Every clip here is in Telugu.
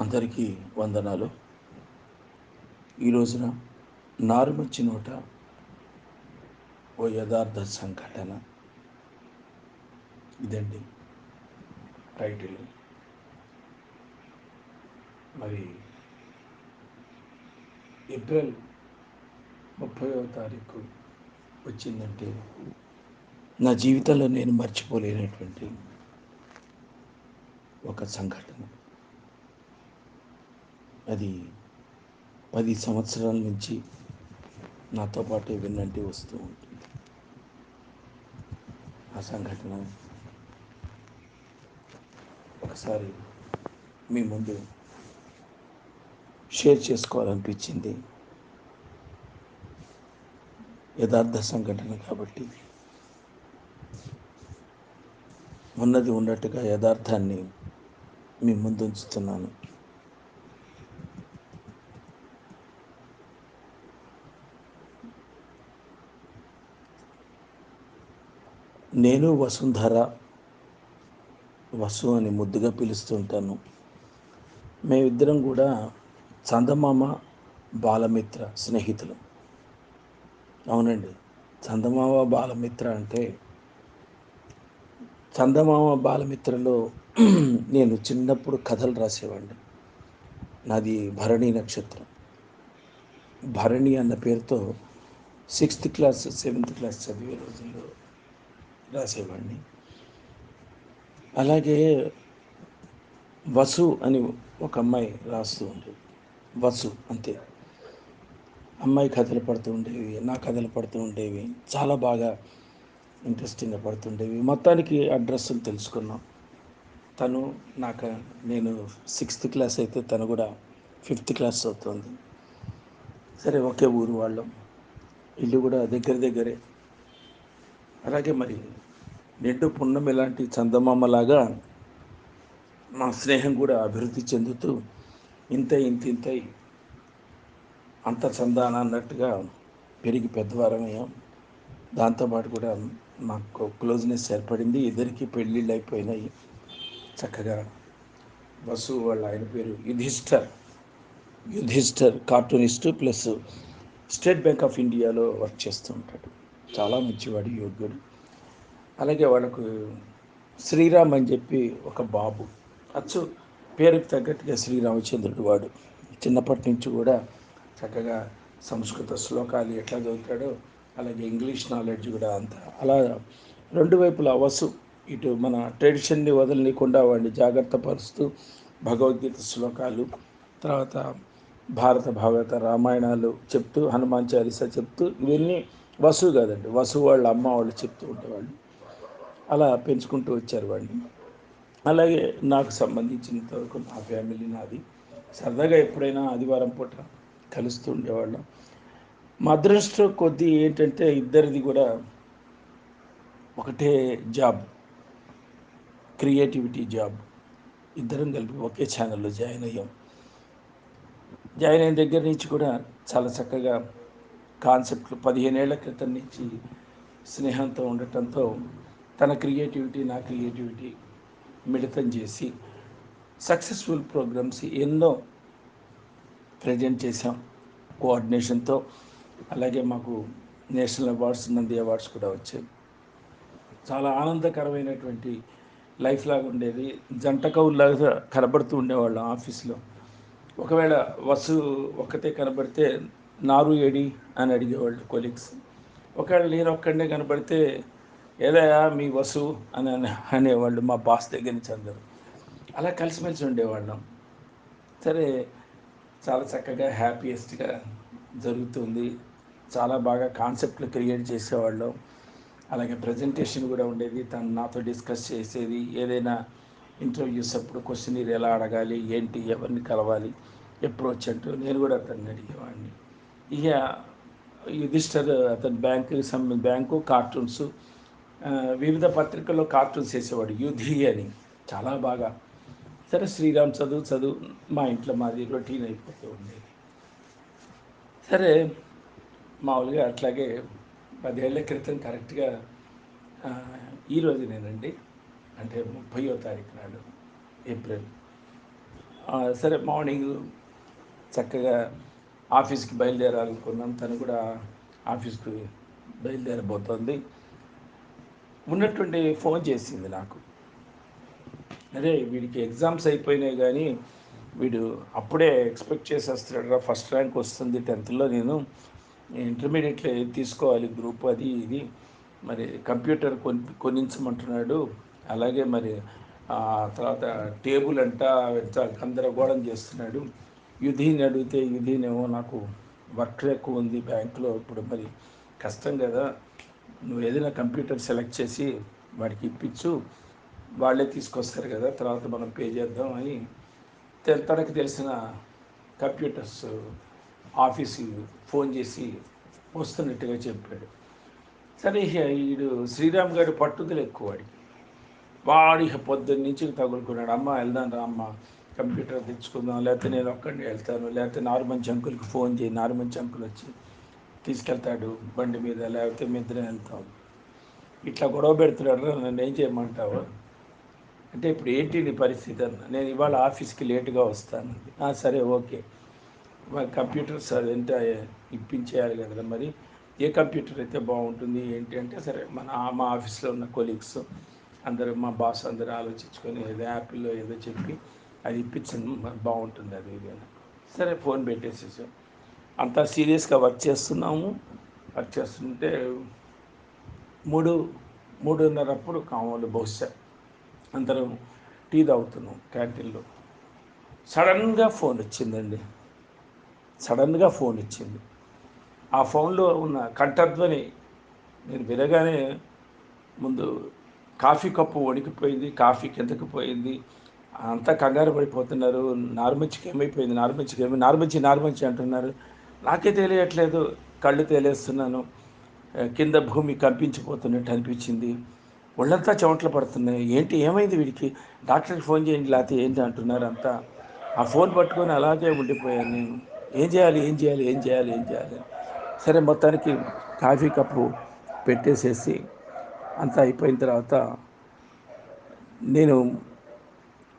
అందరికీ వందనాలు. ఈ రోజున నారుమంచి నోట ఓ యథార్థ సంఘటన, ఇదండి టైటిల్. మరి ఏప్రిల్ 30వ తారీఖు వచ్చిందంటే నా జీవితంలో నేను మర్చిపోలేనటువంటి ఒక సంఘటన. అది 10 సంవత్సరాల నుంచి నాతో పాటే వెన్నంటి వస్తూ ఉంటుంది. ఆ సంఘటన ఒకసారి మీ ముందు షేర్ చేసుకోవాలనిపించింది. యథార్థ సంఘటన కాబట్టి ఉన్నది ఉన్నట్టుగా యథార్థాన్ని మీ ముందు ఉంచుతున్నాను. నేను వసుంధర, వసు అని ముద్దుగా పిలుస్తుంటాను. మేమిద్దరం కూడా చందమామ బాలమిత్ర స్నేహితులు. అవునండి, చందమామ బాలమిత్ర అంటే చందమామ బాలమిత్రలో నేను చిన్నప్పుడు కథలు రాసేవాడిని. నాది భరణి నక్షత్రం. భరణి అన్న పేరుతో 6th క్లాస్ 7th క్లాస్ చదివే రోజుల్లో రాసేవాడిని. అలాగే వసు అని ఒక అమ్మాయి రాస్తూ ఉండేది. వసు అంతే. అమ్మాయి కథలు పడుతూ ఉండేవి, నా కథలు పడుతూ ఉండేవి. చాలా బాగా ఇంట్రెస్టింగ్గా పడుతుండేవి. మొత్తానికి అడ్రస్లు తెలుసుకున్నాం. తను నాకు నేను 6th క్లాస్ అయితే తను కూడా 5th క్లాస్ చదువుతుంది. సరే, ఒకే ఊరు వాళ్ళం, ఇల్లు కూడా దగ్గర దగ్గరే. అలాగే మరి నిండు పున్నమి లాంటి చందమామలాగా మా స్నేహం కూడా అభివృద్ధి చెందుతూ ఇంతై అంత చందాన అన్నట్టుగా పెరిగి పెద్దవారమయ్యాం. దాంతోపాటు కూడా మాకు క్లోజ్నెస్ ఏర్పడింది. ఇద్దరికి పెళ్ళిళ్ళు అయిపోయినాయి. చక్కగా వసు వాళ్ళ ఆయన పేరు Yudhishthir cartoonist plus state bank of ఇండియాలో వర్క్ చేస్తూ ఉంటాడు. చాలా మంచివాడు, యోగ్యుడు. అలాగే వాళ్ళకు శ్రీరామ్ అని చెప్పి ఒక బాబు. అచ్చు పేరుకు తగ్గట్టుగా శ్రీరామచంద్రుడు. వాడు చిన్నప్పటి నుంచి కూడా చక్కగా సంస్కృత శ్లోకాలు ఎట్లా చదువుతాడో అలాగే ఇంగ్లీష్ నాలెడ్జ్ కూడా అంత అలా రెండు వైపులా వసు ఇటు మన ట్రెడిషన్ని వదలనీయకుండా వాడిని జాగ్రత్త పరుస్తూ భగవద్గీత శ్లోకాలు, తర్వాత భారత భాగవత రామాయణాలు చెప్తూ, హనుమాన్ చాలీసా చెప్తూ, ఇవన్నీ వసు కాదండి, వసు వాళ్ళ అమ్మ వాళ్ళు చెప్తూ ఉండేవాళ్ళు. అలా పెంచుకుంటూ వచ్చారు వాడిని. అలాగే నాకు సంబంధించినంత వరకు నా ఫ్యామిలీ నాది. సరదాగా ఎప్పుడైనా ఆదివారం పూట కలుస్తూ ఉండేవాళ్ళం. మా అదృష్టం కొద్దీ ఏంటంటే ఇద్దరిది కూడా ఒకటే జాబ్, క్రియేటివిటీ జాబ్. ఇద్దరం కలిపి ఒకే ఛానల్లో జాయిన్ అయ్యాం. జాయిన్ అయిన దగ్గర నుంచి కూడా చాలా చక్కగా కాన్సెప్ట్లు 15 ఏళ్ల క్రితం నుంచి స్నేహంతో ఉండటంతో తన క్రియేటివిటీ నా క్రియేటివిటీ మిళితం చేసి సక్సెస్ఫుల్ ప్రోగ్రామ్స్ ఎన్నో ప్రజెంట్ చేశాం కోఆర్డినేషన్తో. అలాగే మాకు నేషనల్ అవార్డ్స్, నంది అవార్డ్స్ కూడా వచ్చాయి. చాలా ఆనందకరమైనటువంటి లైఫ్ లాగా ఉండేది. జంట కవుల్లాగా కనబడుతూ ఉండేవాళ్ళం ఆఫీస్లో. ఒకవేళ వసు ఒక్కతే కనబడితే నారు ఏడి అని అడిగేవాళ్ళు కొలీగ్స్. ఒకవేళ నేను ఒక్కడనే కనబడితే ఏదయా మీ వసు అని అనేవాళ్ళు మా బాస్ దగ్గర నుంచి అందరూ. అలా కలిసిమెలిసి ఉండేవాళ్ళం. సరే, చాలా చక్కగా హ్యాపీయెస్ట్గా జరుగుతుంది. చాలా బాగా కాన్సెప్ట్లు క్రియేట్ చేసేవాళ్ళం. అలాగే ప్రజెంటేషన్ కూడా ఉండేది. తను నాతో డిస్కస్ చేసేది. ఏదైనా ఇంటర్వ్యూస్ అప్పుడు క్వశ్చనీర్ ఎలా అడగాలి, ఏంటి, ఎవరిని కలవాలి, అప్రోచ్ అంటూ నేను కూడా అతన్ని అడిగేవాడిని. ఇక యుధిష్ఠర్ అతని బ్యాంకు కార్టూన్స్, వివిధ పత్రికల్లో కార్టూన్స్ వేసేవాడు, యుధి అని, చాలా బాగా. సరే, శ్రీరామ్ చదువు మా ఇంట్లో మాది రొటీన్ అయిపోతూ ఉండేది. సరే, మామూలుగా అట్లాగే 10 ఏళ్ల క్రితం కరెక్ట్గా ఈ రోజునేనండి, అంటే 30వ తారీఖు నాడు ఏప్రిల్ సరే మార్నింగ్ చక్కగా ఆఫీస్కి బయలుదేరాలనుకున్నాం. తను కూడా ఆఫీస్కి బయలుదేరబోతోంది. ఉన్నట్టుండి ఫోన్ చేసింది నాకు. అరే వీడికి ఎగ్జామ్స్ అయిపోయినాయి కానీ వీడు అప్పుడే ఎక్స్పెక్ట్ చేసేస్తున్నాడు, ఫస్ట్ ర్యాంక్ వస్తుంది 10th నేను ఇంటర్మీడియట్లో తీసుకోవాలి గ్రూప్ అది ఇది, మరి కంప్యూటర్ కొనించమంటున్నాడు. అలాగే మరి తర్వాత టేబుల్ అంట గందరగోళం చేస్తున్నాడు. యుధిని అడిగితే యుధినేమో నాకు వర్క్ ఎక్కువ ఉంది బ్యాంకులో, ఇప్పుడు మరి కష్టం కదా, నువ్వు ఏదైనా కంప్యూటర్ సెలెక్ట్ చేసి వాడికి ఇప్పించు, వాళ్ళే తీసుకొస్తారు కదా, తర్వాత మనం పే చేద్దాం అని తనకు తెలిసిన కంప్యూటర్స్ ఆఫీసు ఫోన్ చేసి వస్తున్నట్టుగా చెప్పాడు. సరే వీడు శ్రీరామ్ గారి పట్టుదల ఎక్కువ వాడికి. వాడి పొద్దున్న నుంచి తగులుకున్నాడు, అమ్మ వెళ్దాం రా అమ్మ కంప్యూటర్ తెచ్చుకుందాం, లేకపోతే నేను ఒక్కడిని వెళ్తాను, లేకపోతే నార్మంచి అంకుల్కి ఫోన్ చేయి, నార్మంచి అంకుల్ వచ్చి తీసుకెళ్తాడు బండి మీద, లేకపోతే మీ ఇద్దరం వెళ్తాం. ఇట్లా గొడవ పెడుతున్నాడు, నన్ను ఏం చేయమంటావు అంటే, ఇప్పుడు ఏంటి నీ పరిస్థితి అన్న, నేను ఇవాళ ఆఫీస్కి లేటుగా వస్తాను. సరే ఓకే, కంప్యూటర్స్ అదంటే ఇప్పించేయాలి కదా, మరి ఏ కంప్యూటర్ అయితే బాగుంటుంది ఏంటి అంటే, సరే మా ఆఫీస్లో ఉన్న కొలీగ్స్ అందరూ, మా బాస్ అందరూ ఆలోచించుకొని ఏదో యాపిల్లో ఏదో చెప్పి అది ఇప్పించండి బాగుంటుంది అది ఇది అని. సరే ఫోన్ పెట్టేసేసాం. అంతా సీరియస్గా వర్క్ చేస్తున్నాము. వర్క్ చేస్తుంటే 3:30 అప్పుడు కావాలి బహుశా, అందరం టీ తాగుతున్నాం క్యాంటీన్లో. సడన్గా ఫోన్ వచ్చిందండి. సడన్గా ఫోన్ వచ్చింది. ఆ ఫోన్లో ఉన్న కంఠధ్వని నేను వినగానే ముందు కాఫీ కప్పు వణికిపోయింది, కాఫీ కిందకి పోయింది. అంతా కంగారు పడిపోతున్నారు. నార్మంచికి ఏమైపోయింది, నార్మంచి అంటున్నారు. నాకే తెలియట్లేదు, కళ్ళు తేలేస్తున్నాను. కింద భూమి కంపించిపోతున్నట్టు అనిపించింది. ఒళ్ళంతా చెమటలు పడుతున్నాయి. ఏంటి ఏమైంది వీడికి, డాక్టర్కి ఫోన్ చేయండి లేకపోతే ఏంటి అంటున్నారు అంతా. ఆ ఫోన్ పట్టుకొని అలాగే ఉండిపోయాను నేను. ఏం చేయాలి ఏం చేయాలి ఏం చేయాలి ఏం చేయాలి. సరే మొత్తానికి కాఫీ కప్పు పెట్టేసేసి అంతా అయిపోయిన తర్వాత నేను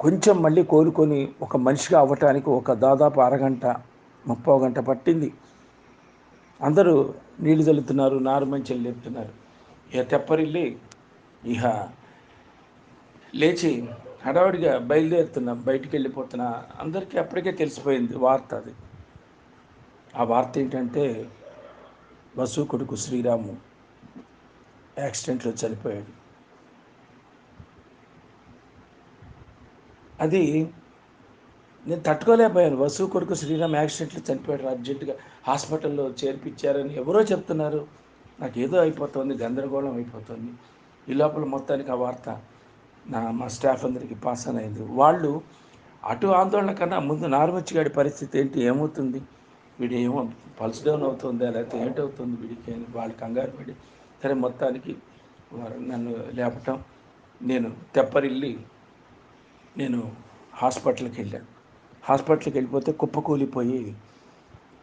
కొంచెం మళ్ళీ కోలుకొని ఒక మనిషిగా అవ్వటానికి ఒక దాదాపు అరగంట 30 గంట పట్టింది. అందరూ నీళ్లు చల్లుతున్నారు, నారుమంచెలు లేపుతున్నారు. ఇక తెప్పరిల్లి ఇక లేచి హడావుడిగా బయలుదేరుతున్నా, బయటికి వెళ్ళిపోతున్నా. అందరికీ అప్పటికే తెలిసిపోయింది వార్త. అది ఆ వార్త ఏంటంటే, వసు కొడుకు శ్రీరాము యాక్సిడెంట్లో చనిపోయాడు. అది నేను తట్టుకోలేకపోయాను. వసు కొడుకు శ్రీరామ్ యాక్సిడెంట్లో చనిపోయాడు, అర్జెంటుగా హాస్పిటల్లో చేర్పించారని ఎవరో చెప్తున్నారు. నాకు ఏదో అయిపోతుంది, గందరగోళం అయిపోతుంది. ఈ లోపల మొత్తానికి ఆ వార్త మా స్టాఫ్ అందరికీ పాస్ ఆన్ అయింది. వాళ్ళు అటు ఆందోళన కన్నా ముందు నార్మచ్చిగాడి పరిస్థితి ఏంటి, ఏమవుతుంది, వీడు ఏమో పల్స్ డౌన్ అవుతుందా లేకపోతే ఏంటవుతుంది వీడికి అని వాళ్ళు కంగారు పడి, సరే మొత్తానికి వారు నన్ను లేపటం, నేను తెప్పరిల్లి నేను హాస్పిటల్కి వెళ్ళాను. హాస్పిటల్కి వెళ్ళిపోతే కుప్పకూలిపోయి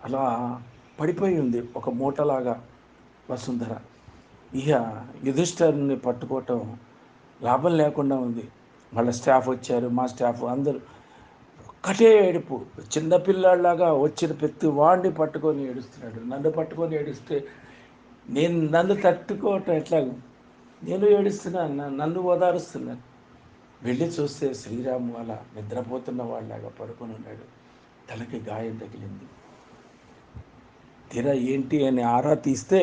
అలా పడిపోయి ఉంది ఒక మూటలాగా వసుంధర. ఇక యుధిష్ఠర్ని పట్టుకోవటం లాభం లేకుండా ఉంది. వాళ్ళ స్టాఫ్ వచ్చారు, మా స్టాఫ్ అందరూ ఒక్కటే ఏడుపు. చిన్నపిల్లాడిలాగా వచ్చిన ప్రతి వాడిని పట్టుకొని ఏడుస్తున్నాడు. నన్ను పట్టుకొని ఏడుస్తే నన్ను తట్టుకోవటం ఎట్లా, నేను ఏడుస్తున్నాను, నన్ను ఓదారుస్తున్నాను. వెళ్ళి చూస్తే శ్రీరాము అలా నిద్రపోతున్న వాళ్ళలాగా పడుకొని ఉన్నాడు. తలకి గాయం తగిలింది. తీరా ఏంటి అని ఆరా తీస్తే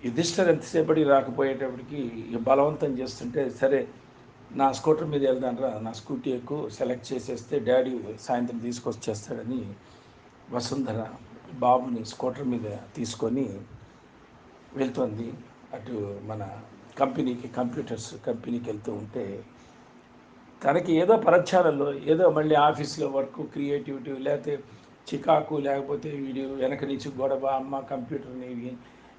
యుధిష్ఠర్ ఎంతసేపటి రాకపోయేటప్పటికి బలవంతం చేస్తుంటే, సరే నా స్కూటర్ మీద వెళ్దాను రా, నా స్కూటీ ఎక్కువ సెలెక్ట్ చేసేస్తే డాడీ సాయంత్రం తీసుకొచ్చేస్తాడని వసుంధర బాబుని స్కూటర్ మీద తీసుకొని వెళ్తుంది అటు మన కంప్యూటర్స్ కంపెనీకి వెళ్తూ ఉంటే, తనకి ఏదో పరధ్యానంలో ఏదో మళ్ళీ ఆఫీస్లో వర్క్, క్రియేటివిటీ, లేకపోతే చికాకు, లేకపోతే వీడియో వెనక నుంచి గొడవ, అమ్మ కంప్యూటర్ని,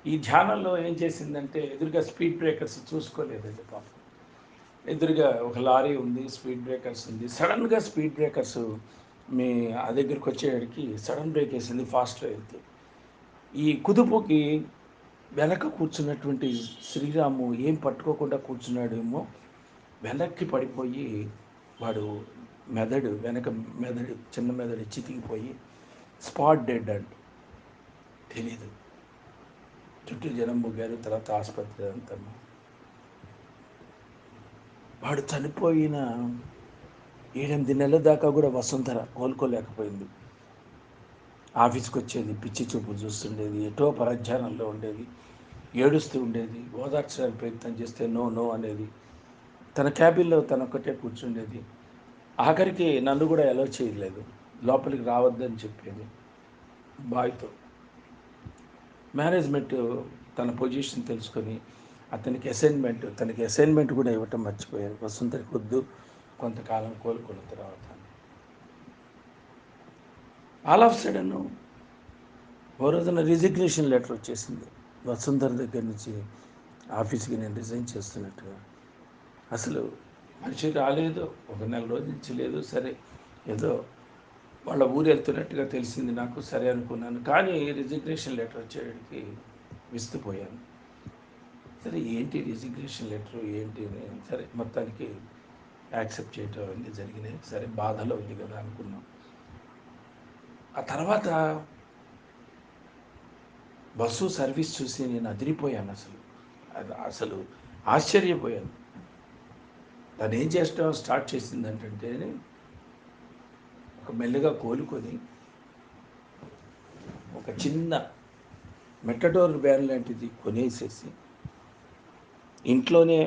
ఈ ధ్యానంలో ఏం చేసిందంటే ఎదురుగా స్పీడ్ బ్రేకర్స్ చూసుకోలేదండి పాపం. ఎదురుగా ఒక లారీ ఉంది, స్పీడ్ బ్రేకర్స్ ఉంది. సడన్గా స్పీడ్ బ్రేకర్స్ మీ దగ్గరికి వచ్చేటికి సడన్ బ్రేక్ వేసింది ఫాస్ట్గా వెళ్తే. ఈ కుదుపుకి వెనక కూర్చున్నటువంటి శ్రీరాము ఏం పట్టుకోకుండా కూర్చున్నాడేమో, వెనక్కి పడిపోయి వాడు మెదడు వెనక మెదడు చిన్న మెదడు చితికిపోయి స్పాట్ డెడ్ అంట. తెలీదు. చుట్టూ జనం ముగ్గారు. తర్వాత ఆసుపత్రి అంతా. వాడు చనిపోయిన 7 నెలల దాకా కూడా వసుంధర కోలుకోలేకపోయింది. ఆఫీస్కి వచ్చేది, పిచ్చి చూపు చూస్తుండేది, ఎటో పరధ్యానంలో ఉండేది, ఏడుస్తూ ఉండేది. ఓదార్చడానికి ప్రయత్నం చేస్తే నో నో అనేది. తన క్యాబిన్లో తనొక్కటే కూర్చుండేది. ఆఖరికి నన్ను కూడా అలౌ చేయలేదు, లోపలికి రావద్దని చెప్పేది బాయ్తో. మేనేజ్మెంట్ తన పొజిషన్ తెలుసుకొని తనకి అసైన్మెంట్ కూడా ఇవ్వటం మర్చిపోయారు. వసుంధరికి వద్దు, కొంతకాలం కోలుకున్న తర్వాత. ఆల్ ఆఫ్ సడన్ ఓ రోజున రిజిగ్నేషన్ లెటర్ వచ్చేసింది వసుంధర దగ్గర నుంచి. ఆఫీస్కి నేను రిజైన్ చేస్తున్నట్టుగా. అసలు మనిషి రాలేదు, ఒక నెల రోజుల నుంచి లేదు. సరే, ఏదో వాళ్ళ ఊరు వెళ్తున్నట్టుగా తెలిసింది నాకు. సరే అనుకున్నాను. కానీ రిజిగ్నేషన్ లెటర్ వచ్చేటికి విస్తుపోయాను. సరే, ఏంటి రిజిగ్నేషన్ లెటర్ ఏంటి అని. సరే, మొత్తానికి యాక్సెప్ట్ చేయటం అన్నీ జరిగినాయి. సరే, బాధలో ఉంది కదా అనుకున్నాం. ఆ తర్వాత బస్సు సర్వీస్ చూసి నేను అదిరిపోయాను. అసలు ఆశ్చర్యపోయాను. తను ఏం చేస్తాం స్టార్ట్ చేసిందంటే, ఒక మెల్లగా కోలుకొని ఒక చిన్న మెటడోర్ వ్యాన్ లాంటిది కొనేసేసి ఇంట్లోనే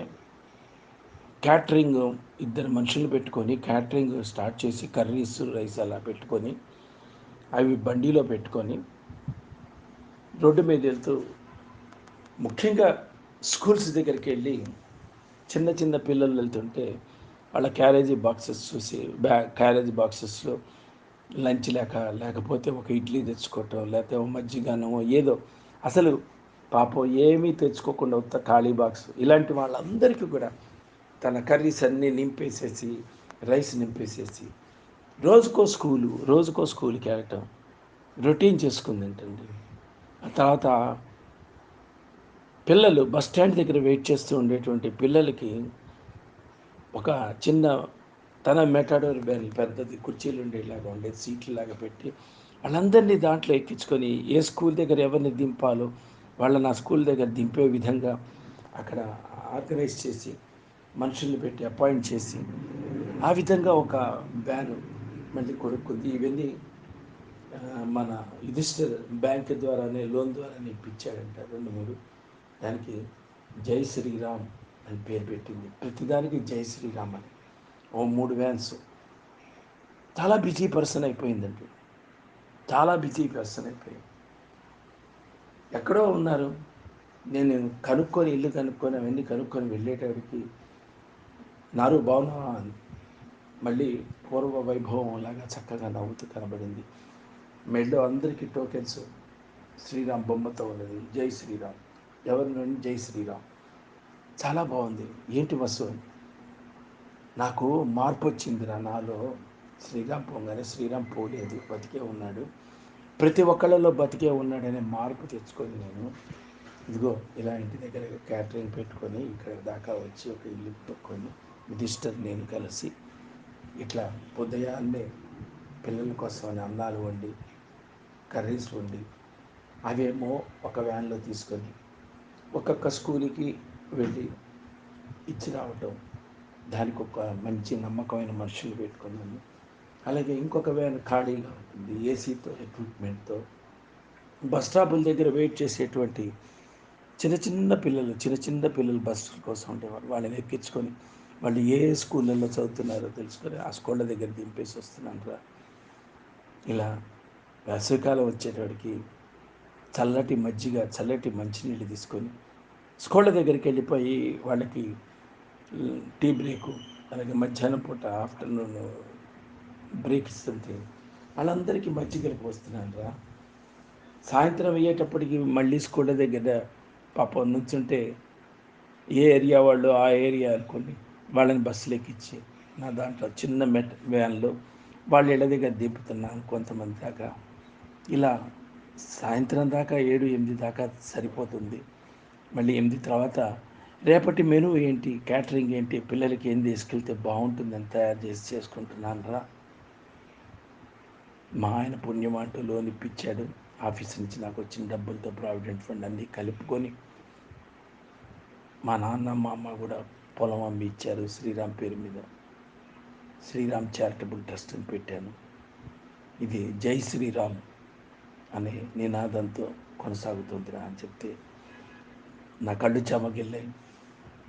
క్యాటరింగ్, ఇద్దరు మనుషులు పెట్టుకొని క్యాటరింగ్ స్టార్ట్ చేసి కర్రీస్ రైస్ అలా పెట్టుకొని అవి బండిలో పెట్టుకొని రోడ్డు మీద వెళ్తూ, ముఖ్యంగా స్కూల్స్ దగ్గరికి వెళ్ళి చిన్న చిన్న పిల్లలు వెళ్తుంటే వాళ్ళ క్యారేజీ బాక్సెస్ చూసి క్యారేజీ బాక్సెస్లో లంచ్ లేకపోతే ఒక ఇడ్లీ తెచ్చుకోవటం, లేకపోతే ఒక మజ్జిగనో ఏదో, అసలు పాపం ఏమీ తెచ్చుకోకుండా ఉత్త ఖాళీ బాక్స్, ఇలాంటి వాళ్ళందరికీ కూడా తన కర్రీస్ అన్నీ నింపేసేసి, రైస్ నింపేసేసి రోజుకో స్కూల్కి వెళ్ళటం రొటీన్ చేసుకుంది ఏంటండి. ఆ తర్వాత పిల్లలు బస్ స్టాండ్ దగ్గర వెయిట్ చేస్తూ ఉండేటువంటి పిల్లలకి ఒక చిన్న తన మెటాడోర్ వ్యాన్ పెద్దది, కుర్చీలు ఉండేలాగా ఉండేది, సీట్లలాగా పెట్టి వాళ్ళందరినీ దాంట్లో ఎక్కించుకొని ఏ స్కూల్ దగ్గర ఎవరిని దింపాలో వాళ్ళని ఆ స్కూల్ దగ్గర దింపే విధంగా అక్కడ ఆర్గనైజ్ చేసి మనుషుల్ని పెట్టి అపాయింట్ చేసి ఆ విధంగా ఒక వ్యాను మళ్ళీ కొనుక్కుంది. ఇవన్నీ మన యుధిష్ఠిర్ బ్యాంక్ ద్వారానే, లోన్ ద్వారానే ఇప్పించాడంట 2-3. దానికి జై శ్రీరామ్ అని పేరు పెట్టింది. ప్రతిదానికి జై శ్రీరామ్ అని ఓ 3 వ్యాన్స్. చాలా బిజీ పర్సన్ అయిపోయిందండి. చాలా బిజీ పర్సన్ అయిపోయింది. ఎక్కడో ఉన్నారు. నేను ఇల్లు కనుక్కొని అవన్నీ కనుక్కొని వెళ్ళేటప్పటికి నారు బాగున్నావా అని మళ్ళీ పూర్వ వైభవం లాగా చక్కగా నవ్వుతూ కనబడింది. మెడలో అందరికీ టోకెన్స్ శ్రీరామ్ బొమ్మతో ఉన్నది. జై శ్రీరామ్, ఎవరి నుండి జై శ్రీరామ్. చాలా బాగుంది. ఏంటి వసు, నాకు మార్పు వచ్చిందిరా నాలో. శ్రీరామ్ పోగానే శ్రీరామ్ పోలేదు, బతికే ఉన్నాడు. ప్రతి ఒక్కళ్ళలో బతికే ఉన్నాడనే మార్పు తెచ్చుకొని నేను ఇదిగో ఇలా ఇంటి దగ్గర క్యాటరింగ్ పెట్టుకొని ఇక్కడ దాకా వచ్చి ఒక ఇల్లు పెట్టుకొని యుధిష్ఠర్ నేను కలిసి ఇట్లా ఉదయాన్నే పిల్లల కోసం అని అన్నాలు వండి, కర్రీస్ వండి, అవేమో ఒక వ్యాన్లో తీసుకొని ఒక్కొక్క స్కూల్కి వెళ్ళి ఇచ్చి రావటం. దానికి ఒక మంచి నమ్మకమైన మనుషులు పెట్టుకున్నాను. అలాగే ఇంకొక వ్యాన్ ఖాళీగా ఉంటుంది, ఏసీతో, ఎక్విప్మెంట్తో. బస్ స్టాపుల దగ్గర వెయిట్ చేసేటువంటి చిన్న చిన్న పిల్లలు బస్సు కోసం ఉండేవారు. వాళ్ళని ఎక్కించుకొని వాళ్ళు ఏ స్కూళ్ళల్లో చదువుతున్నారో తెలుసుకొని ఆ స్కూళ్ళ దగ్గర దింపేసి వస్తున్నాను రా. ఇలా వేసవికాలం వచ్చేటప్పటికి చల్లటి మజ్జిగ, చల్లటి మంచినీళ్ళు తీసుకొని స్కూళ్ళ దగ్గరికి వెళ్ళిపోయి వాళ్ళకి టీ బ్రేకు, అలాగే మధ్యాహ్నం పూట ఆఫ్టర్నూన్ బ్రేక్ ఇస్తుంటే వాళ్ళందరికీ మజ్జిగలు పోస్తున్నాను రా. సాయంత్రం అయ్యేటప్పటికి మళ్ళీ స్కూళ్ళ దగ్గర పాపం నుంచుంటే ఏ ఏరియా వాళ్ళు ఆ ఏరియా అనుకోండి వాళ్ళని బస్సులు ఎక్కించి నా దాంట్లో చిన్న వ్యాన్లో వాళ్ళ ఇళ్ళ దగ్గర దింపుతున్నాను కొంతమంది దాకా. ఇలా సాయంత్రం దాకా 7-8 దాకా సరిపోతుంది. మళ్ళీ 8 తర్వాత రేపటి మెనూ ఏంటి, క్యాటరింగ్ ఏంటి, పిల్లలకి ఏం తీసుకెళ్తే బాగుంటుందని తయారు చేసి చేసుకుంటున్నాను రా. మా ఆయన పుణ్యమాటూ లోన్ ఇప్పించాడు. ఆఫీస్ నుంచి నాకు వచ్చిన డబ్బులతో ప్రావిడెంట్ ఫండ్ అన్నీ కలుపుకొని మా నాన్న మా అమ్మ కూడా పొలం అమ్మి ఇచ్చారు శ్రీరామ్ పేరు మీద. శ్రీరామ్ చారిటబుల్ ట్రస్ట్ అని పెట్టాను. ఇది జై శ్రీరామ్ అనే నినాదంతో కొనసాగుతుందిరా అని చెప్తే నా కళ్ళు చెమగిల్లాయి.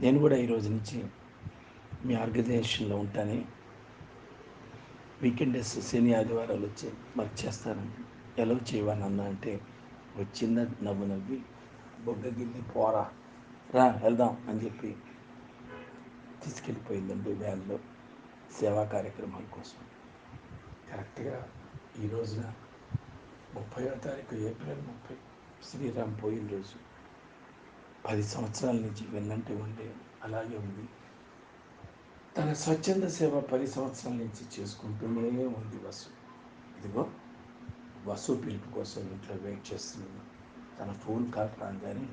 నేను కూడా ఈరోజు నుంచి మీ ఆర్గనైజేషన్లో ఉంటాను. వీకెండ్ డేస్ శని ఆదివారాలు వచ్చి వర్క్ చేస్తానండి. ఎలా చేయవాలన్నా అంటే ఒక చిన్న నవ్వు నవ్వి బొగ్గగిల్లి పోరా రా వెళ్దాం అని చెప్పి తీసుకెళ్ళిపోయిందండి వ్యాన్లో సేవా కార్యక్రమాల కోసం. కరెక్ట్గా ఈ రోజున 30వ తారీఖు ఏప్రిల్ 30 శ్రీరామ్ పోయిన రోజు. 10 సంవత్సరాల నుంచి వెన్నంటే ఉండే అలాగే ఉంది. తన స్వచ్ఛంద సేవ 10 సంవత్సరాల నుంచి చేసుకుంటూనే ఉంది వసు. ఇదిగో వసు పిలుపు కోసం ఇంట్లో వెయిట్ చేస్తున్నాను. తన ఫోన్ కాల్ రాగానే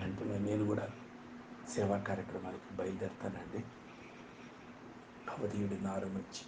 వెంటనే నేను కూడా సేవా కార్యక్రమాలకి బయలుదేరుతానండి. భవదీయుడి నారు నుంచి